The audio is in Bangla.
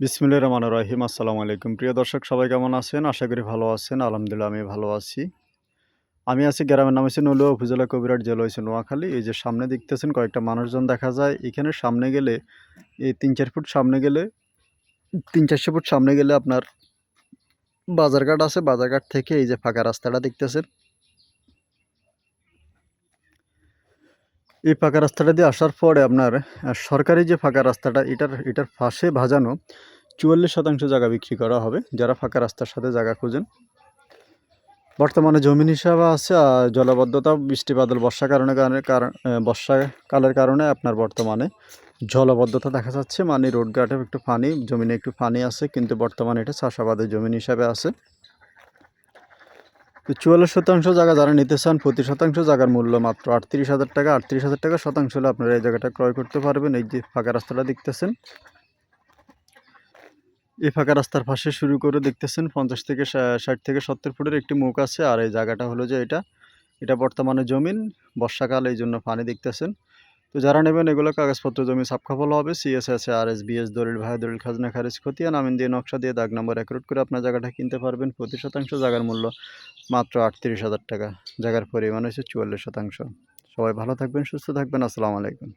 বিসমিল্লাহির রহমানির রহিম। আসসালামু আলাইকুম। প্রিয় দর্শক সবাই কেমন আছেন? আশা করি ভালো আছেন। আলহামদুলিল্লাহ আমি ভালো আছি। আমি আছি গ্রামের নাম হচ্ছে নলুয়া উপজেলা কবিরহাট জেলা হচ্ছে নোয়াখালী। এই যে সামনে দেখতেছেন কয়েকটা মানুষজন দেখা যায়। এখানে সামনে গেলে এই ৩-৪ ফুট সামনে গেলে ৩-৪০০ ফুট সামনে গেলে আপনার বাজারঘাট আছে। বাজারঘাট থেকে এই যে ফাঁকা রাস্তাটা দেখতেছেন। এই ফাঁকা রাস্তাটা দিয়ে আসার পরে আপনার সরকারি যে ফাঁকা রাস্তাটা এটার পাশে ভাজানো ৪৪% জায়গা বিক্রি করা হবে। যারা ফাঁকা রাস্তার সাথে জায়গা খুঁজেন। বর্তমানে জমিন হিসাবে আছে জলাবদ্ধতা বৃষ্টি বাদল বর্ষাকালের কারণে আপনার বর্তমানে জলাবদ্ধতা দেখা যাচ্ছে। মানে রোডঘাটে একটু পানি, জমিনে একটু পানি আছে, কিন্তু বর্তমানে এটা চাষাবাদের জমিন হিসাবে আছে। তো ৪৪% জায়গা যারা নিতে চান, প্রতি শতাংশ জায়গার মূল্য মাত্র ৩৮,০০০ টাকা। ৩৮,০০০ টাকা শতাংশ হলে আপনারা এই জায়গাটা ক্রয় করতে পারবেন। এই যে ফাঁকা রাস্তাটা দেখতেছেন, এই ফাঁকা রাস্তার পাশে শুরু করে দেখতেছেন 50 থেকে 60 থেকে 70 ফুটের একটি মুখ আছে। আর এই জায়গাটা হলো যে এটা বর্তমানে জমিন, বর্ষাকাল, এই জন্য পানি দেখতেছেন। তো যারা নেবেন এগুলো কাগজপত্র জমি সাবখাফল হবে, সিএসএস আরএস বিএস দলিল ভাই দলিল খাজনা খারিজ খতিয়ান আমিন দিয়ে নকশা দিয়ে দাগ নম্বর অ্যাকুরেট করে আপনার জায়গাটা কিনতে পারবেন। প্রতি শতাংশ জায়গার মূল্য মাত্র ৩৮,০০০ টাকা। জায়গার পরিমাণ হচ্ছে ৪৪%। সবাই ভালো থাকবেন, সুস্থ থাকবেন। আসসালামু আলাইকুম।